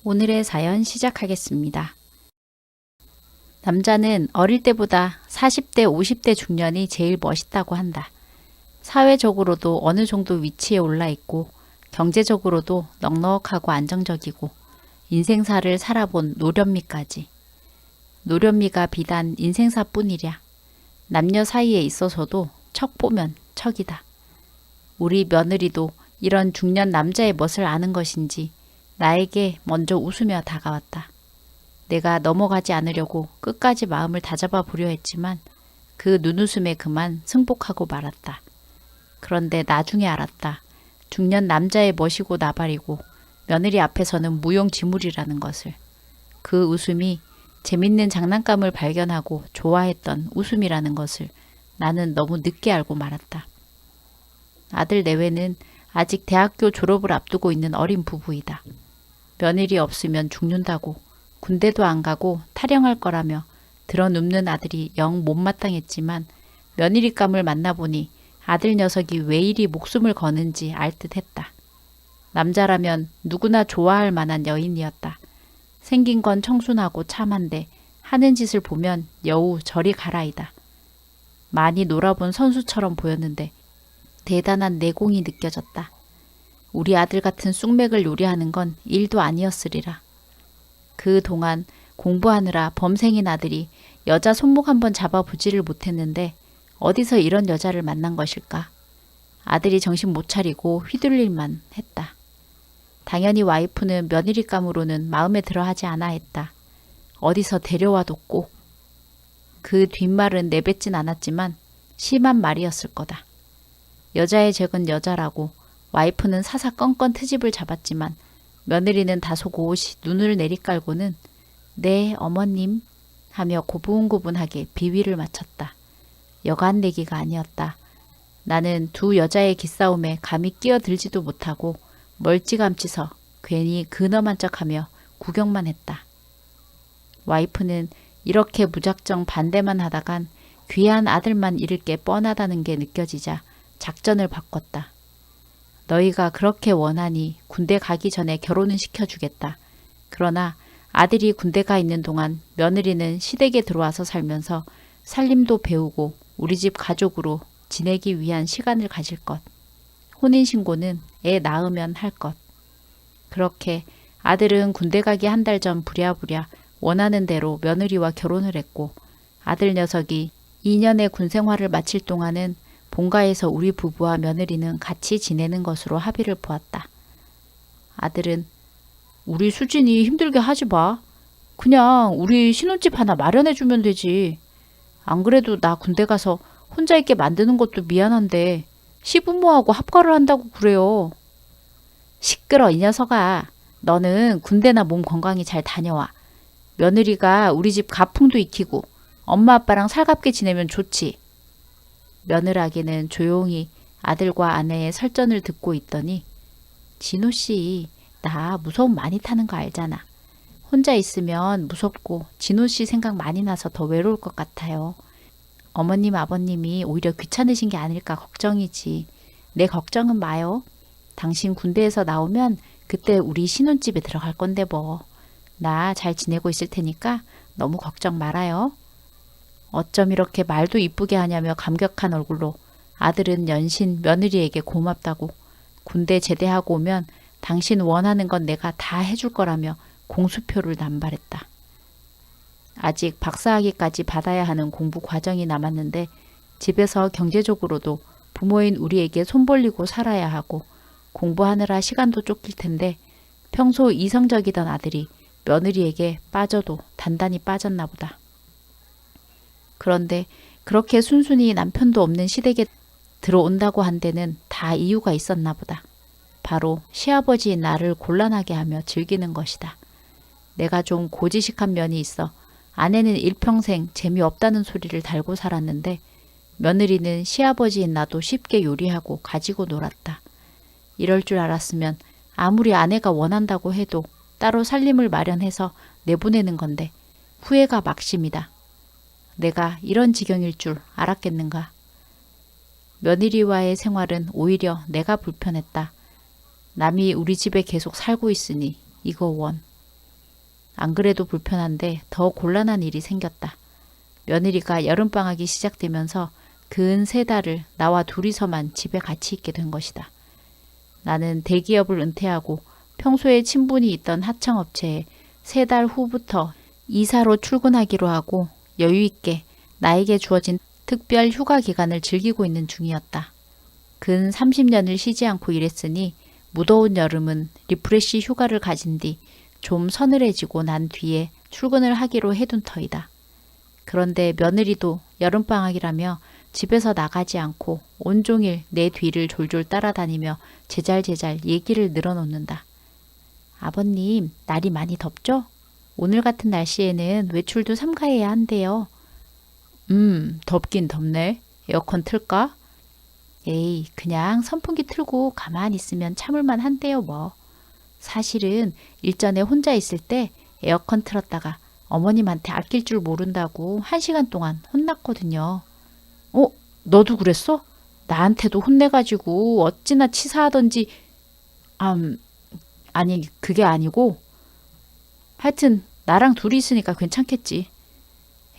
오늘의 사연 시작하겠습니다. 남자는 어릴 때보다 40대, 50대 중년이 제일 멋있다고 한다. 사회적으로도 어느 정도 위치에 올라 있고 경제적으로도 넉넉하고 안정적이고 인생사를 살아본 노련미까지. 노련미가 비단 인생사뿐이랴. 남녀 사이에 있어서도 척 보면 척이다. 우리 며느리도 이런 중년 남자의 멋을 아는 것인지 나에게 먼저 웃으며 다가왔다. 내가 넘어가지 않으려고 끝까지 마음을 다잡아 보려 했지만 그 눈웃음에 그만 승복하고 말았다. 그런데 나중에 알았다. 중년 남자의 멋이고 나발이고 며느리 앞에서는 무용지물이라는 것을. 그 웃음이 재밌는 장난감을 발견하고 좋아했던 웃음이라는 것을 나는 너무 늦게 알고 말았다. 아들 내외는 아직 대학교 졸업을 앞두고 있는 어린 부부이다. 며느리 없으면 죽는다고 군대도 안 가고 탈영할 거라며 드러눕는 아들이 영 못마땅했지만 며느리감을 만나보니 아들 녀석이 왜 이리 목숨을 거는지 알 듯했다. 남자라면 누구나 좋아할 만한 여인이었다. 생긴 건 청순하고 참한데 하는 짓을 보면 여우 저리 가라이다. 많이 놀아본 선수처럼 보였는데 대단한 내공이 느껴졌다. 우리 아들 같은 쑥맥을 요리하는 건 일도 아니었으리라. 그 동안 공부하느라 범생인 아들이 여자 손목 한번 잡아보지를 못했는데 어디서 이런 여자를 만난 것일까? 아들이 정신 못 차리고 휘둘릴만 했다. 당연히 와이프는 며느리감으로는 마음에 들어하지 않아 했다. 어디서 데려와뒀고. 그 뒷말은 내뱉진 않았지만 심한 말이었을 거다. 여자의 적은 여자라고 와이프는 사사건건 트집을 잡았지만 며느리는 다소 고옷이 눈을 내리깔고는 네 어머님 하며 고분고분하게 비위를 맞췄다. 여간 내기가 아니었다. 나는 두 여자의 기싸움에 감히 끼어들지도 못하고 멀찌감치서 괜히 근엄한 척하며 구경만 했다. 와이프는 이렇게 무작정 반대만 하다간 귀한 아들만 잃을 게 뻔하다는 게 느껴지자 작전을 바꿨다. 너희가 그렇게 원하니 군대 가기 전에 결혼은 시켜주겠다. 그러나 아들이 군대 가 있는 동안 며느리는 시댁에 들어와서 살면서 살림도 배우고 우리 집 가족으로 지내기 위한 시간을 가질 것. 혼인신고는 애 낳으면 할 것. 그렇게 아들은 군대 가기 한 달 전 부랴부랴 원하는 대로 며느리와 결혼을 했고 아들 녀석이 2년의 군 생활을 마칠 동안은 본가에서 우리 부부와 며느리는 같이 지내는 것으로 합의를 보았다. 아들은 우리 수진이 힘들게 하지 마. 그냥 우리 신혼집 하나 마련해주면 되지. 안 그래도 나 군대 가서 혼자 있게 만드는 것도 미안한데 시부모하고 합가를 한다고 그래요. 시끄러 이 녀석아. 너는 군대나 몸 건강히 잘 다녀와. 며느리가 우리 집 가풍도 익히고 엄마 아빠랑 살갑게 지내면 좋지. 며느라기는 조용히 아들과 아내의 설전을 듣고 있더니 진호씨 나 무서움 많이 타는 거 알잖아. 혼자 있으면 무섭고 진호씨 생각 많이 나서 더 외로울 것 같아요. 어머님 아버님이 오히려 귀찮으신 게 아닐까 걱정이지. 내 걱정은 마요. 당신 군대에서 나오면 그때 우리 신혼집에 들어갈 건데 뭐. 나 잘 지내고 있을 테니까 너무 걱정 말아요. 어쩜 이렇게 말도 이쁘게 하냐며 감격한 얼굴로 아들은 연신 며느리에게 고맙다고 군대 제대하고 오면 당신 원하는 건 내가 다 해줄 거라며 공수표를 남발했다. 아직 박사학위까지 받아야 하는 공부 과정이 남았는데 집에서 경제적으로도 부모인 우리에게 손 벌리고 살아야 하고 공부하느라 시간도 쫓길 텐데 평소 이성적이던 아들이 며느리에게 빠져도 단단히 빠졌나 보다. 그런데 그렇게 순순히 남편도 없는 시댁에 들어온다고 한 데는 다 이유가 있었나 보다. 바로 시아버지인 나를 곤란하게 하며 즐기는 것이다. 내가 좀 고지식한 면이 있어 아내는 일평생 재미없다는 소리를 달고 살았는데 며느리는 시아버지인 나도 쉽게 요리하고 가지고 놀았다. 이럴 줄 알았으면 아무리 아내가 원한다고 해도 따로 살림을 마련해서 내보내는 건데 후회가 막심이다. 내가 이런 지경일 줄 알았겠는가. 며느리와의 생활은 오히려 내가 불편했다. 남이 우리 집에 계속 살고 있으니 이거 원. 안 그래도 불편한데 더 곤란한 일이 생겼다. 며느리가 여름방학이 시작되면서 근 3달을 나와 둘이서만 집에 같이 있게 된 것이다. 나는 대기업을 은퇴하고 평소에 친분이 있던 하청업체에 3달 후부터 이사로 출근하기로 하고 여유 있게 나에게 주어진 특별 휴가 기간을 즐기고 있는 중이었다. 근 30년을 쉬지 않고 일했으니 무더운 여름은 리프레시 휴가를 가진 뒤 좀 서늘해지고 난 뒤에 출근을 하기로 해둔 터이다. 그런데 며느리도 여름방학이라며 집에서 나가지 않고 온종일 내 뒤를 졸졸 따라다니며 제잘제잘 얘기를 늘어놓는다. 아버님, 날이 많이 덥죠? 오늘 같은 날씨에는 외출도 삼가해야 한대요. 덥긴 덥네. 에어컨 틀까? 에이, 그냥 선풍기 틀고 가만히 있으면 참을만 한데요, 뭐. 사실은 일전에 혼자 있을 때 에어컨 틀었다가 어머님한테 아낄 줄 모른다고 1시간 동안 혼났거든요. 너도 그랬어? 나한테도 혼내가지고 어찌나 치사하던지. 아니, 그게 아니고. 하여튼 나랑 둘이 있으니까 괜찮겠지.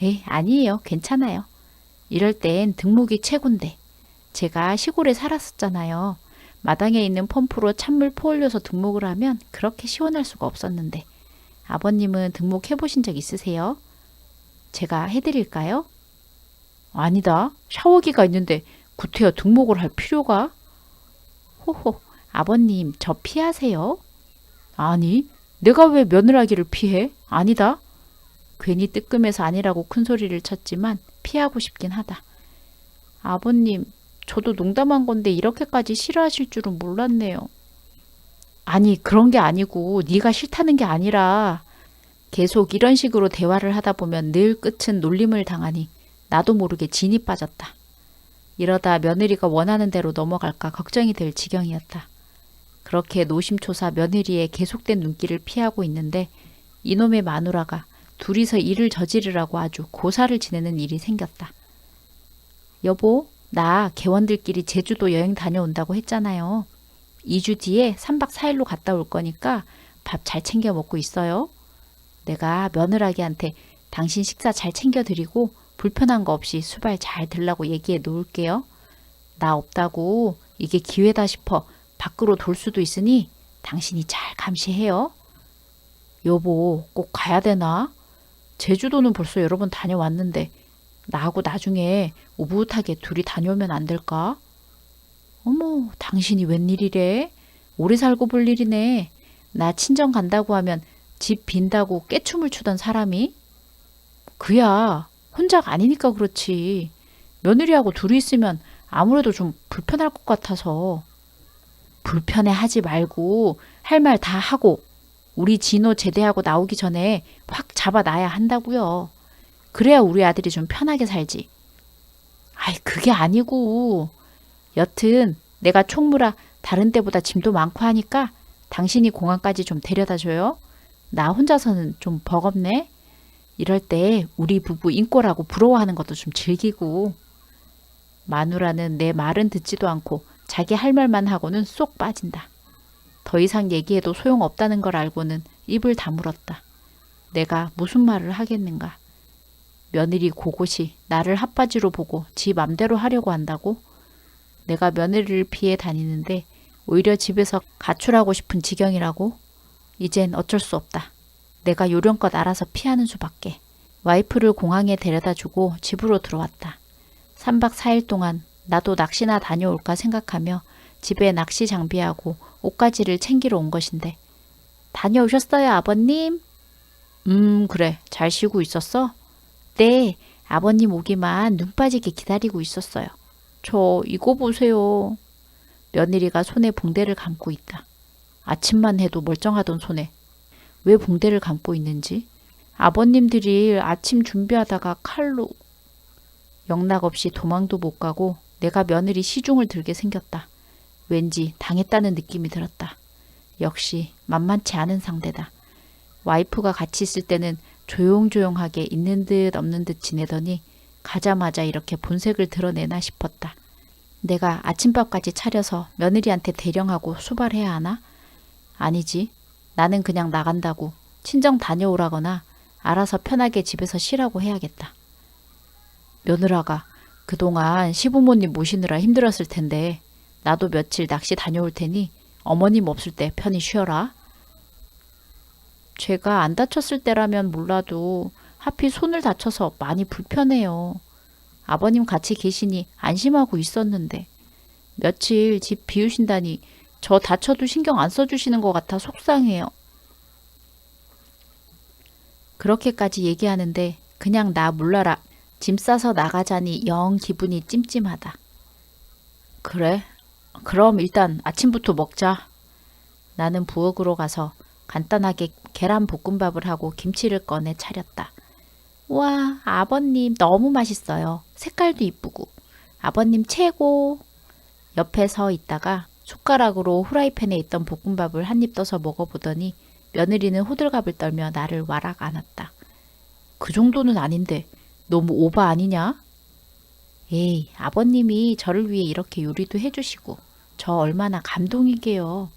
에이, 아니에요. 괜찮아요. 이럴 땐 등목이 최곤데. 제가 시골에 살았었잖아요. 마당에 있는 펌프로 찬물 퍼올려서 등목을 하면 그렇게 시원할 수가 없었는데. 아버님은 등목 해보신 적 있으세요? 제가 해드릴까요? 아니다. 샤워기가 있는데 구태여 등목을 할 필요가? 호호, 아버님 저 피하세요? 아니, 내가 왜 며느라기를 피해? 아니다. 괜히 뜨끔해서 아니라고 큰 소리를 쳤지만 피하고 싶긴 하다. 아버님, 저도 농담한 건데 이렇게까지 싫어하실 줄은 몰랐네요. 아니, 그런 게 아니고 네가 싫다는 게 아니라 계속 이런 식으로 대화를 하다 보면 늘 끝은 놀림을 당하니 나도 모르게 진이 빠졌다. 이러다 며느리가 원하는 대로 넘어갈까 걱정이 될 지경이었다. 그렇게 노심초사 며느리의 계속된 눈길을 피하고 있는데 이놈의 마누라가 둘이서 일을 저지르라고 아주 고사를 지내는 일이 생겼다. 여보, 나 개원들끼리 제주도 여행 다녀온다고 했잖아요. 2주 뒤에 3박 4일로 갔다 올 거니까 밥 잘 챙겨 먹고 있어요. 내가 며느라기한테 당신 식사 잘 챙겨드리고 불편한 거 없이 수발 잘 들라고 얘기해 놓을게요. 나 없다고 이게 기회다 싶어 밖으로 돌 수도 있으니 당신이 잘 감시해요. 여보, 꼭 가야 되나? 제주도는 벌써 여러 번 다녀왔는데 나하고 나중에 오붓하게 둘이 다녀오면 안 될까? 어머, 당신이 웬일이래? 오래 살고 볼 일이네. 나 친정 간다고 하면 집 빈다고 깨춤을 추던 사람이? 그야, 혼자가 아니니까 그렇지. 며느리하고 둘이 있으면 아무래도 좀 불편할 것 같아서. 불편해 하지 말고 할 말 다 하고 우리 진호 제대하고 나오기 전에 확 잡아놔야 한다고요. 그래야 우리 아들이 좀 편하게 살지. 아이, 그게 아니고. 여튼 내가 총무라 다른 때보다 짐도 많고 하니까 당신이 공항까지 좀 데려다 줘요. 나 혼자서는 좀 버겁네. 이럴 때 우리 부부 인꼬라고 부러워하는 것도 좀 즐기고. 마누라는 내 말은 듣지도 않고 자기 할 말만 하고는 쏙 빠진다. 더 이상 얘기해도 소용없다는 걸 알고는 입을 다물었다. 내가 무슨 말을 하겠는가. 며느리 고곳이 나를 핫바지로 보고 지 맘대로 하려고 한다고? 내가 며느리를 피해 다니는데 오히려 집에서 가출하고 싶은 지경이라고? 이젠 어쩔 수 없다. 내가 요령껏 알아서 피하는 수밖에. 와이프를 공항에 데려다주고 집으로 들어왔다. 3박 4일 동안 나도 낚시나 다녀올까 생각하며 집에 낚시 장비하고 옷가지를 챙기러 온 것인데. 다녀오셨어요, 아버님? 그래. 잘 쉬고 있었어? 네, 아버님 오기만 눈 빠지게 기다리고 있었어요. 저 이거 보세요. 며느리가 손에 봉대를 감고 있다. 아침만 해도 멀쩡하던 손에 왜 봉대를 감고 있는지. 아버님들이 아침 준비하다가 칼로. 영락없이 도망도 못 가고 내가 며느리 시중을 들게 생겼다. 왠지 당했다는 느낌이 들었다. 역시 만만치 않은 상대다. 와이프가 같이 있을 때는 조용조용하게 있는 듯 없는 듯 지내더니 가자마자 이렇게 본색을 드러내나 싶었다. 내가 아침밥까지 차려서 며느리한테 대령하고 수발해야 하나? 아니지. 나는 그냥 나간다고 친정 다녀오라거나 알아서 편하게 집에서 쉬라고 해야겠다. 며느라가 그동안 시부모님 모시느라 힘들었을 텐데 나도 며칠 낚시 다녀올 테니 어머님 없을 때 편히 쉬어라. 제가 안 다쳤을 때라면 몰라도 하필 손을 다쳐서 많이 불편해요. 아버님 같이 계시니 안심하고 있었는데 며칠 집 비우신다니 저 다쳐도 신경 안 써주시는 것 같아 속상해요. 그렇게까지 얘기하는데 그냥 나 몰라라. 짐 싸서 나가자니 영 기분이 찜찜하다. 그래? 그럼 일단 아침부터 먹자. 나는 부엌으로 가서 간단하게 계란 볶음밥을 하고 김치를 꺼내 차렸다. 와, 아버님 너무 맛있어요. 색깔도 이쁘고. 아버님 최고. 옆에 서 있다가 숟가락으로 후라이팬에 있던 볶음밥을 한 입 떠서 먹어보더니 며느리는 호들갑을 떨며 나를 와락 안았다. 그 정도는 아닌데 너무 오바 아니냐? 에이, 아버님이 저를 위해 이렇게 요리도 해주시고 저 얼마나 감동이게요.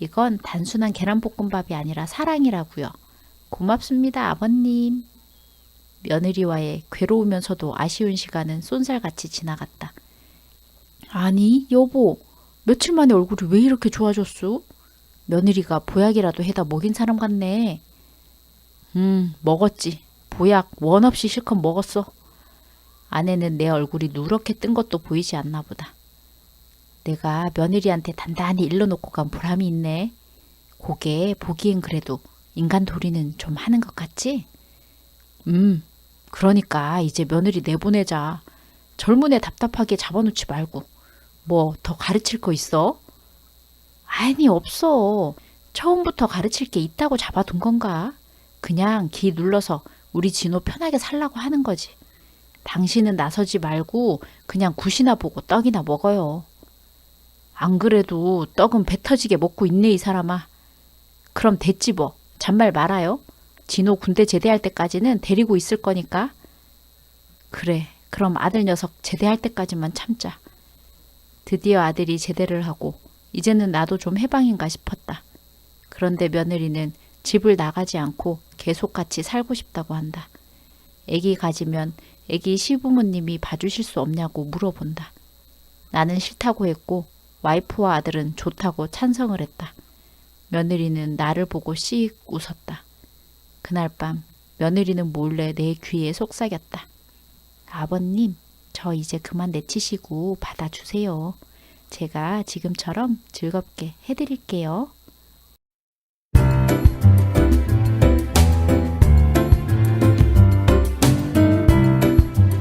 이건 단순한 계란볶음밥이 아니라 사랑이라고요. 고맙습니다, 아버님. 며느리와의 괴로우면서도 아쉬운 시간은 쏜살같이 지나갔다. 아니, 여보, 며칠 만에 얼굴이 왜 이렇게 좋아졌어? 며느리가 보약이라도 해다 먹인 사람 같네. 먹었지. 보약 원 없이 실컷 먹었어. 아내는 내 얼굴이 누렇게 뜬 것도 보이지 않나 보다. 내가 며느리한테 단단히 일러놓고 간 보람이 있네. 고게 보기엔 그래도 인간 도리는 좀 하는 것 같지? 그러니까 이제 며느리 내보내자. 젊은 애 답답하게 잡아놓지 말고. 뭐 더 가르칠 거 있어? 아니, 없어. 처음부터 가르칠 게 있다고 잡아둔 건가? 그냥 기 눌러서 우리 진호 편하게 살라고 하는 거지. 당신은 나서지 말고 그냥 굿이나 보고 떡이나 먹어요. 안 그래도 떡은 배 터지게 먹고 있네, 이 사람아. 그럼 됐지 뭐. 잔말 말아요. 진호 군대 제대할 때까지는 데리고 있을 거니까. 그래, 그럼 아들 녀석 제대할 때까지만 참자. 드디어 아들이 제대를 하고 이제는 나도 좀 해방인가 싶었다. 그런데 며느리는 집을 나가지 않고 계속 같이 살고 싶다고 한다. 애기 가지면 애기 시부모님이 봐주실 수 없냐고 물어본다. 나는 싫다고 했고 와이프와 아들은 좋다고 찬성을 했다. 며느리는 나를 보고 씩 웃었다. 그날 밤 며느리는 몰래 내 귀에 속삭였다. 아버님, 저 이제 그만 내치시고 받아주세요. 제가 지금처럼 즐겁게 해드릴게요.